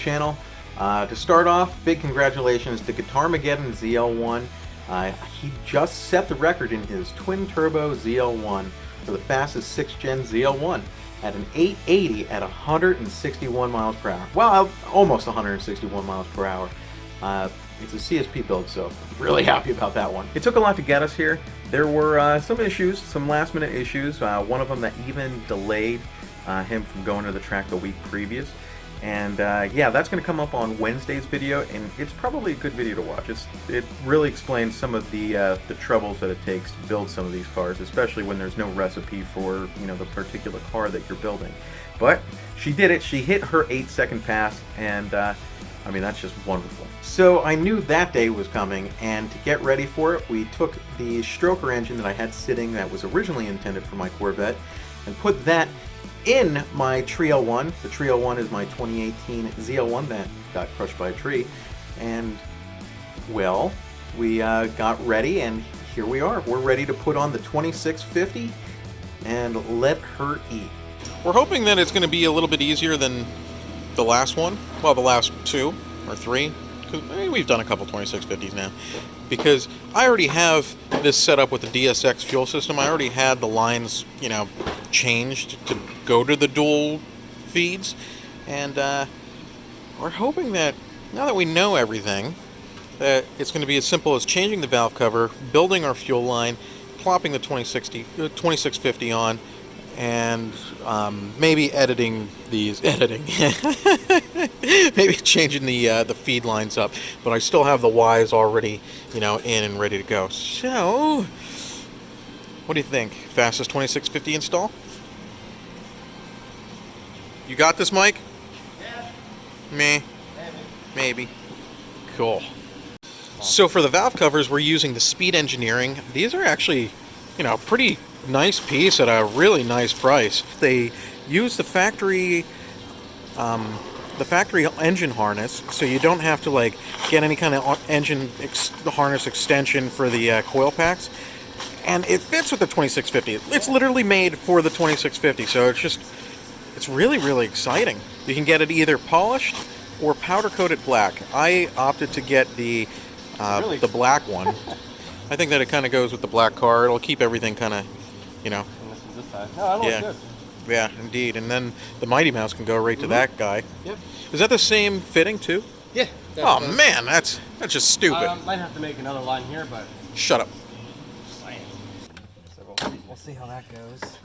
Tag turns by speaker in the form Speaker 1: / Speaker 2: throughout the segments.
Speaker 1: channel. To start off, big congratulations to Guitarmageddon ZL1. He just set the record in his twin-turbo ZL1 for the fastest 6th Gen ZL1 at an 880 at 161 miles per hour. Well, almost 161 miles per hour. It's a CSP build, so I'm really happy about that one. It took a lot to get us here. There were some issues, some last-minute issues. One of them that even delayed him from going to the track the week previous. And yeah, that's going to come up on Wednesday's video, and it's probably a good video to watch. It really explains some of the troubles that it takes to build some of these cars, especially when there's no recipe for, you know, the particular car that you're building. But she did it. She hit her 8-second pass, and I mean, that's just wonderful. So I knew that day was coming, and to get ready for it, we took the stroker engine that I had sitting that was originally intended for my Corvette and put that in my Tree-L1. The Tree-L1 is my 2018 ZL1 that got crushed by a tree. And, well, we got ready, and here we are. We're ready to put on the 2650 and let her eat.
Speaker 2: We're hoping that it's going to be a little bit easier than the last one. Well, the last 2 or 3. We've done a couple 2650s now. Because I already have this set up with the DSX fuel system. I already had the lines, you know, changed to go to the dual feeds. And we're hoping that now that we know everything, that it's going to be as simple as changing the valve cover, building our fuel line, plopping the 2650 on, and maybe editing these, maybe changing the feed lines up, but I still have the Ys already, you know, in and ready to go. So, what do you think? Fastest 2650 install? You got this, Mike?
Speaker 3: Yeah.
Speaker 2: Meh. Maybe. Cool. So for the valve covers, we're using the Speed Engineering. These are actually, you know, pretty nice piece at a really nice price. They use the factory engine harness, so you don't have to like get any kind of engine harness extension for the coil packs, and it fits with the 2650. It's literally made for the 2650, so it's really exciting. You can get it either polished or powder coated black. I opted to get the black one. I think that it kind of goes with the black car. It'll keep everything kind of, you know.
Speaker 3: And this is this side. No, that looks good.
Speaker 2: Yeah, indeed. And then the Mighty Mouse can go right to that guy.
Speaker 3: Yep.
Speaker 2: Is that the same fitting too?
Speaker 3: Yeah.
Speaker 2: Oh man, that's just stupid.
Speaker 3: Might have to make another line here, but
Speaker 2: Shut up.
Speaker 3: So we'll see how that goes.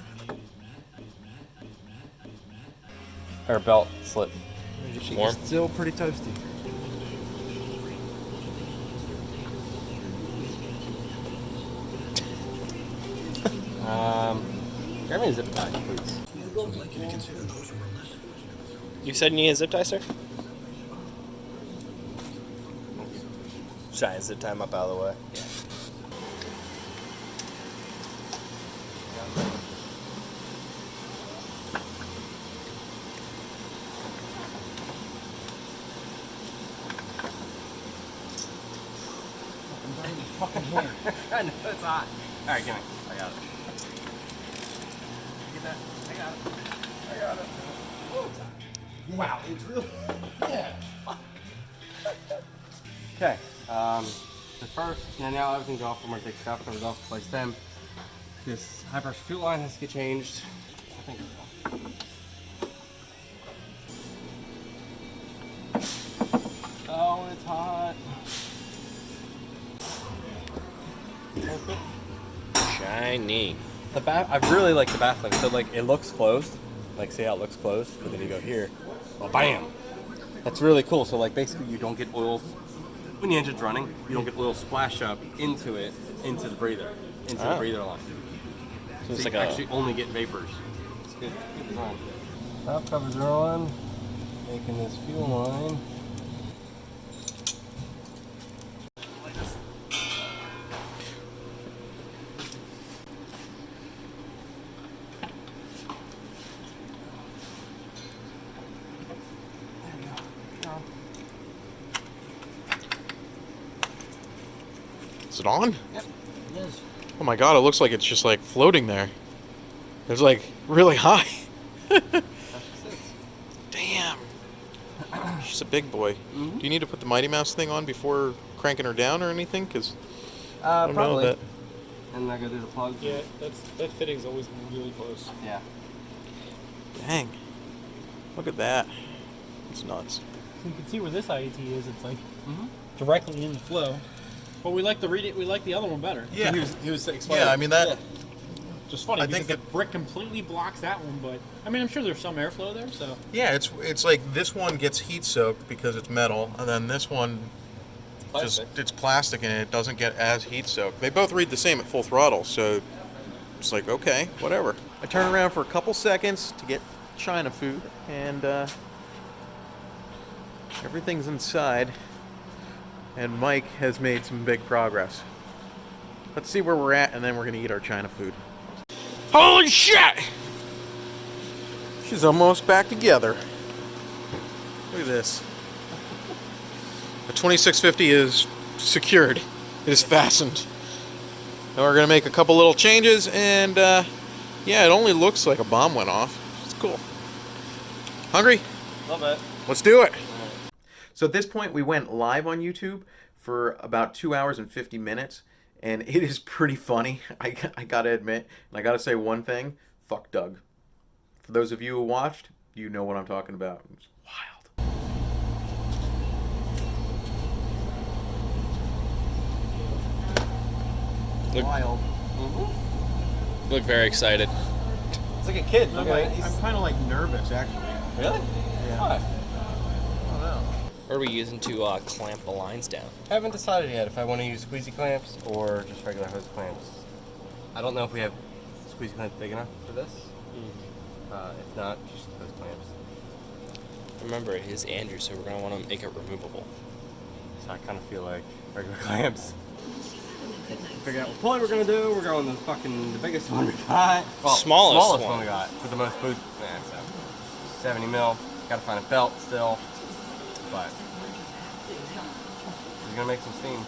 Speaker 3: Our belt slip.
Speaker 2: Warm?
Speaker 3: Still pretty toasty. Grab me a zip tie, please.
Speaker 4: You said you need a zip tie, sir? Try to zip tie him up out of the way. Yeah.
Speaker 3: Fucking hand. I know it's hot. All right, give me. I got it. Get that? I got it. Yeah, wow, it's really. Yeah. Fuck. Okay. The first, now everything's off. I'm gonna take the valve covers off, replace them. This high pressure fuel line has to get changed. I think. Oh, it's hot.
Speaker 4: Shiny.
Speaker 3: The bath, I really like the baffling. So like it looks closed, like see how it looks closed, but then you go here, well, bam. That's really cool. So like basically you don't get oil when the engine's running. You don't get oil splash up into it, into the breather, the breather line.
Speaker 4: So it's
Speaker 3: you
Speaker 4: like
Speaker 3: actually only get vapors. It's good design. Valve covers are on. Making this fuel line.
Speaker 2: Is it on?
Speaker 3: Yep, it is.
Speaker 2: Oh my god, it looks like it's just like floating there. It's like really high. Damn. She's She's a big boy. Do you need to put the Mighty Mouse thing on before cranking her down or anything? Because I don't
Speaker 3: probably.
Speaker 2: know that.
Speaker 3: And I go through the plugs.
Speaker 5: Yeah, that fitting's always really close.
Speaker 3: Yeah.
Speaker 2: Dang. Look at that. It's nuts.
Speaker 5: So you can see where this IET is. It's like directly in the flow. But we like the we like the other one better.
Speaker 2: Yeah.
Speaker 5: So he was explaining.
Speaker 2: Yeah, I mean that.
Speaker 5: Just funny
Speaker 2: I
Speaker 5: because
Speaker 2: think
Speaker 5: the brick completely blocks that one, but I mean I'm sure there's some airflow there. So
Speaker 2: Yeah, it's like this one gets heat soaked because it's metal, and then this one it's plastic and it doesn't get as heat soaked. They both read the same at full throttle, so it's like okay, whatever. I turn around for a couple seconds to get China food, and everything's inside, and Mike has made some big progress. Let's see where we're at, and then we're gonna eat our China food. Holy shit! She's almost back together. Look at this. The 2650 is secured. It is fastened. Now we're gonna make a couple little changes, and yeah, it only looks like a bomb went off. It's cool. Hungry?
Speaker 3: Love it.
Speaker 2: Let's do it.
Speaker 1: So at this point, we went live on YouTube for about 2 hours and 50 minutes, and it is pretty funny. I gotta admit, and I gotta say one thing: fuck Doug. For those of you who watched, you know what I'm talking about. It's wild.
Speaker 3: Wild.
Speaker 4: Look very excited.
Speaker 3: It's like a kid. Look at it.
Speaker 1: I'm kind of like nervous, actually.
Speaker 3: Really?
Speaker 1: Yeah.
Speaker 3: Why?
Speaker 1: I don't know.
Speaker 4: What are we using to clamp the lines down?
Speaker 3: Haven't decided yet if I want to use squeezy clamps or just regular hose clamps. I don't know if we have squeezy clamps big enough for this. If not, just hose clamps.
Speaker 4: Remember, it is Andrew, so we're going to want to make it removable.
Speaker 3: So I kind of feel like regular clamps. Figure out what point we're gonna do. We're going the biggest one we got. Well,
Speaker 4: Smallest
Speaker 3: one
Speaker 4: one
Speaker 3: we got for the most boost. Yeah, so 70 mil. Got to find a belt still, but he's gonna make some steam.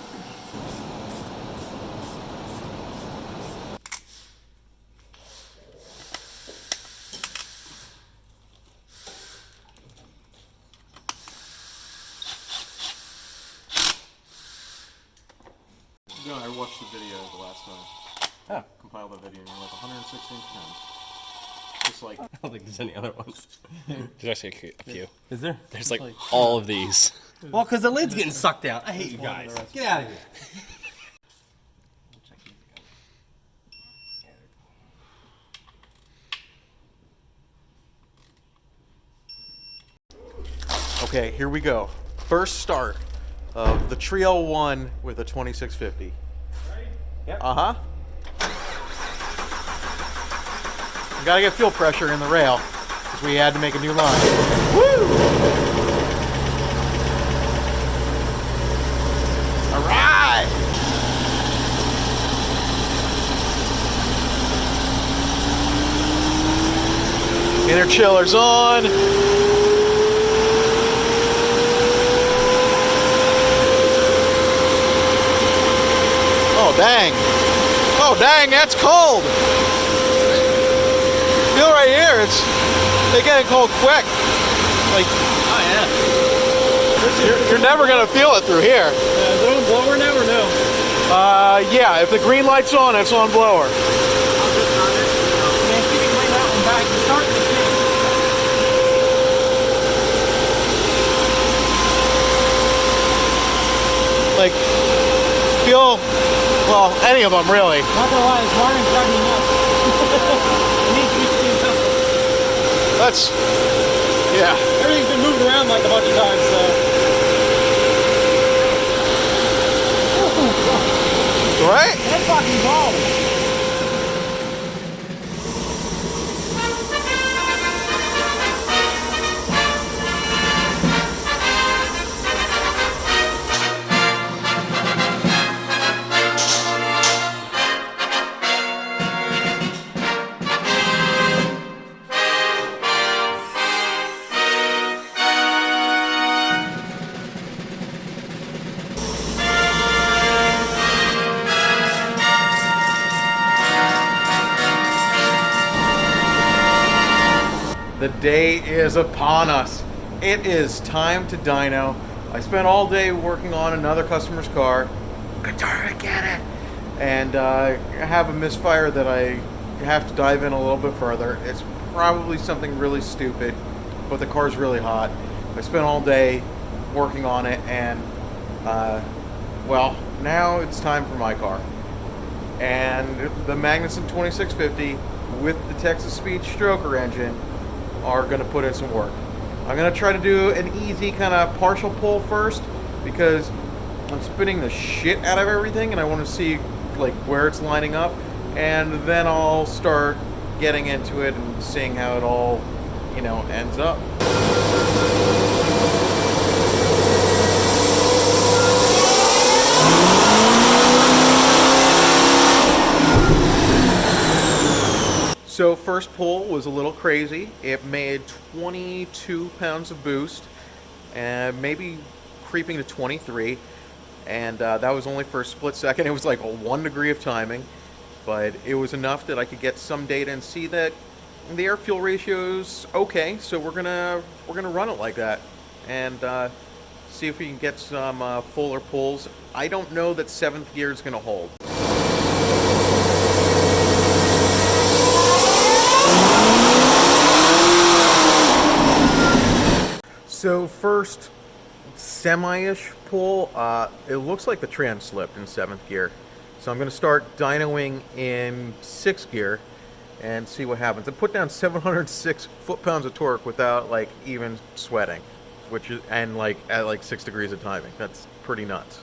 Speaker 2: No, I watched the video the last time.
Speaker 3: Oh.
Speaker 2: Compiled the video, and you're like 116 pounds. Just like
Speaker 3: I don't think there's any other ones.
Speaker 4: There's actually a few.
Speaker 3: Is there?
Speaker 4: There's like all of these.
Speaker 3: Well, because the lid's getting sucked out. I hate you guys. Get out of here.
Speaker 1: Okay, here we go. First start of the Tree-L1 with a 2650.
Speaker 3: Yep.
Speaker 1: Uh-huh. We gotta get fuel pressure in the rail because we had to make a new line. Woo! All right! Inner chiller's on. Oh dang! Oh dang! That's cold. Feel right here. They get cold quick. Like
Speaker 3: Oh yeah.
Speaker 1: you're never gonna feel it through here.
Speaker 5: is it on blower now or no?
Speaker 1: Yeah. If the green light's on, it's on blower.
Speaker 5: Man, you can bring that one back. You start the thing.
Speaker 1: Like feel. Well, any of them really.
Speaker 5: Not gonna lie, it's wiring driving me nuts. It needs to be cleaned up.
Speaker 1: That's. Yeah.
Speaker 5: Everything's been moved around like a bunch of times, so.
Speaker 1: Right?
Speaker 5: That fucking ball.
Speaker 1: The day is upon us. It is time to dyno. I spent all day working on another customer's car. Guitar, get it! And I have a misfire that I have to dive in a little bit further. It's probably something really stupid, but the car's really hot. I spent all day working on it, and well, now it's time for my car. And the Magnuson 2650 with the Texas Speed stroker engine are going to put in some work. I'm going to try to do an easy kind of partial pull first, because I'm spinning the shit out of everything and I want to see like where it's lining up, and then I'll start getting into it and seeing how it all, you know, ends up. So first pull was a little crazy. It made 22 pounds of boost, and maybe creeping to 23, and that was only for a split second. It was like a 1 degree of timing, but it was enough that I could get some data and see that the air fuel ratio's okay. So we're gonna run it like that and see if we can get some fuller pulls. I don't know that 7th gear is gonna hold. So first semi-ish pull, it looks like the trans slipped in 7th gear. So I'm going to start dynoing in 6th gear and see what happens. I put down 706 foot-pounds of torque without like even sweating, which is, and like at like 6 degrees of timing. That's pretty nuts.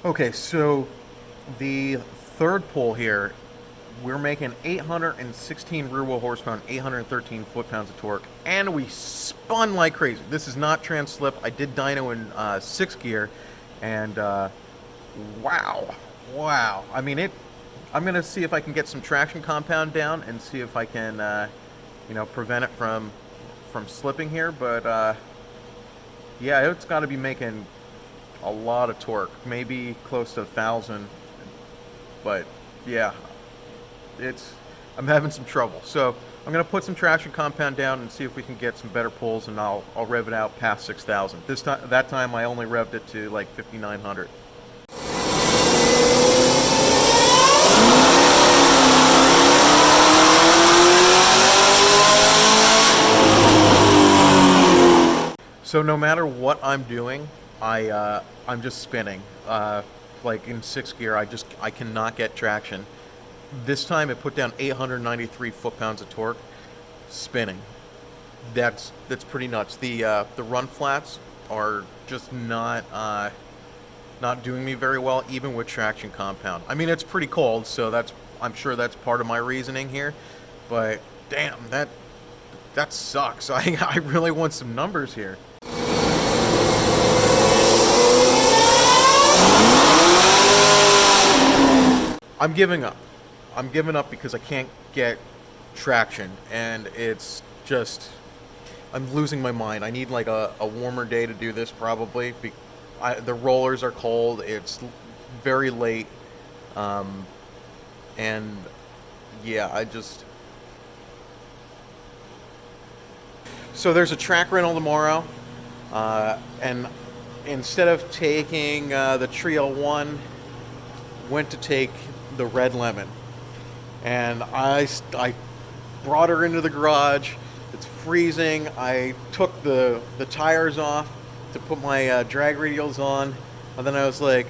Speaker 1: Okay, so the third pull here, we're making 816 rear wheel horsepower and 813 foot-pounds of torque, and we spun like crazy. This is not trans slip. I did dyno in 6th gear, and wow. I mean, I'm gonna see if I can get some traction compound down and see if I can, you know, prevent it from slipping here. But yeah, it's got to be making a lot of torque, maybe close to 1,000, but yeah, I'm having some trouble. So I'm gonna put some traction compound down and see if we can get some better pulls, and I'll rev it out past 6,000. That time I only revved it to like 5,900. So no matter what I'm doing, I'm just spinning. Like in 6th gear, I cannot get traction. This time it put down 893 foot-pounds of torque, spinning. That's pretty nuts. The run flats are just not doing me very well, even with traction compound. I mean, it's pretty cold, so I'm sure that's part of my reasoning here. But damn, that sucks. I really want some numbers here. I'm giving up. I'm giving up because I can't get traction, and it's just, I'm losing my mind. I need like a warmer day to do this probably. The rollers are cold. It's very late, and yeah, So there's a track rental tomorrow, and instead of taking the Tree-L1, went to take the Red Lemon, and I brought her into the garage. It's freezing. I took the tires off to put my drag radials on, and then I was like,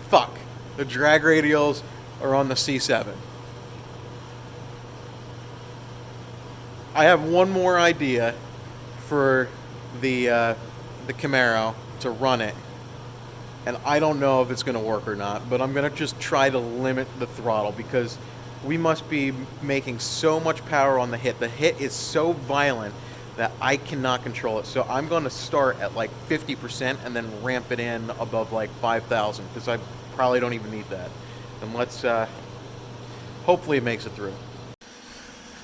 Speaker 1: fuck, the drag radials are on the C7. I have one more idea for the Camaro to run it, and I don't know if it's going to work or not, but I'm going to just try to limit the throttle, because we must be making so much power on the hit. The hit is so violent that I cannot control it. So I'm going to start at like 50% and then ramp it in above like 5,000, because I probably don't even need that. And let's, hopefully it makes it through.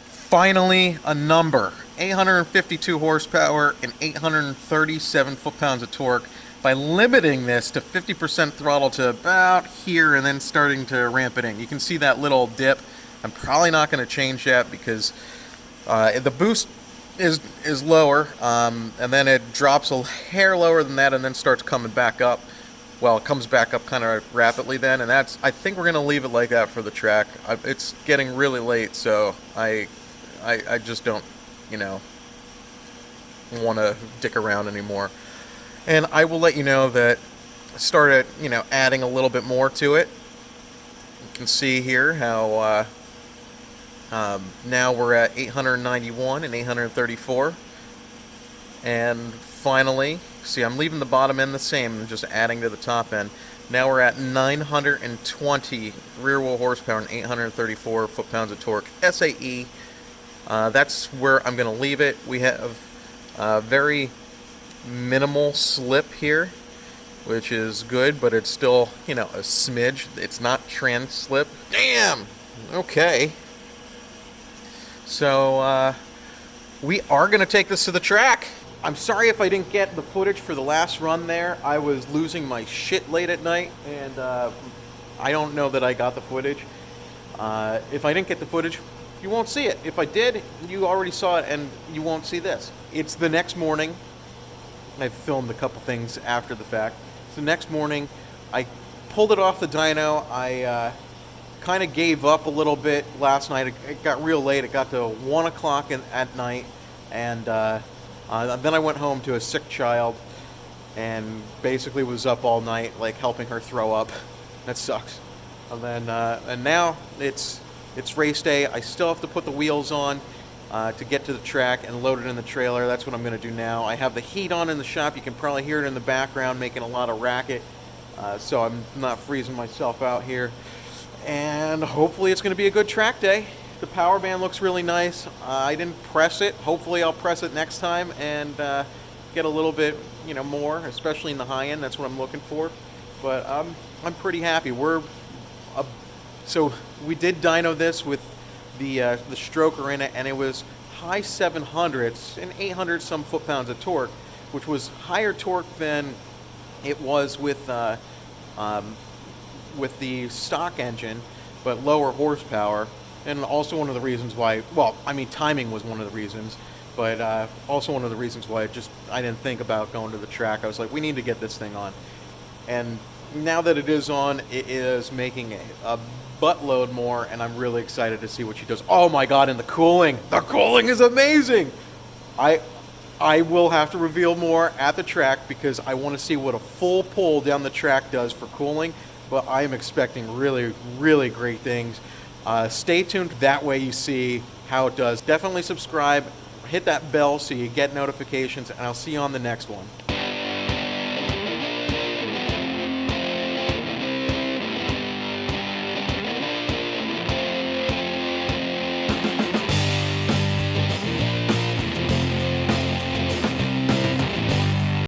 Speaker 1: Finally, a number.
Speaker 2: 852 horsepower and 837 foot-pounds of torque by limiting this to 50% throttle to about here and then starting to ramp it in. You can see that little dip. I'm probably not going to change that because the boost is lower, and then it drops a hair lower than that and then starts coming back up. Well, it comes back up kind of rapidly then, and I think we're going to leave it like that for the track. It's getting really late, so I just don't, want to dick around anymore. And I will let you know that I started, adding a little bit more to it. You can see here how now we're at 891 and 834. And finally, see, I'm leaving the bottom end the same and just adding to the top end. Now we're at 920 rear wheel horsepower and 834 foot-pounds of torque. SAE, that's where I'm going to leave it. We have very minimal slip here, which is good, but it's still, a smidge. It's not trans slip. Damn! Okay. So, we are going to take this to the track. I'm sorry if I didn't get the footage for the last run there. I was losing my shit late at night, and I don't know that I got the footage. If I didn't get the footage, you won't see it. If I did, you already saw it, and you won't see this. It's the next morning. I filmed a couple things after the fact. So the next morning, I pulled it off the dyno. I kind of gave up a little bit last night. It got real late. It got to 1 o'clock at night, and then I went home to a sick child and basically was up all night, like helping her throw up. That sucks. And then and now it's race day. I still have to put the wheels on to get to the track and load it in the trailer. That's what I'm going to do now. I have the heat on in the shop. You can probably hear it in the background making a lot of racket, so I'm not freezing myself out here. And hopefully it's going to be a good track day. The power band looks really nice. I didn't press it. Hopefully I'll press it next time and get a little bit, more, especially in the high end. That's what I'm looking for. But I'm pretty happy. So we did dyno this with the stroker in it, and it was high 700s and 800 some foot-pounds of torque, which was higher torque than it was with the stock engine, but lower horsepower. And also one of the reasons why, timing was one of the reasons, but also one of the reasons why I didn't think about going to the track. I was like, we need to get this thing on. And now that it is on, it is making a buttload more, and I'm really excited to see what she does. Oh my God, and the cooling is amazing. I will have to reveal more at the track because I want to see what a full pull down the track does for cooling, but I am expecting really, really great things. Stay tuned, that way you see how it does. Definitely subscribe, hit that bell so you get notifications, and I'll see you on the next one.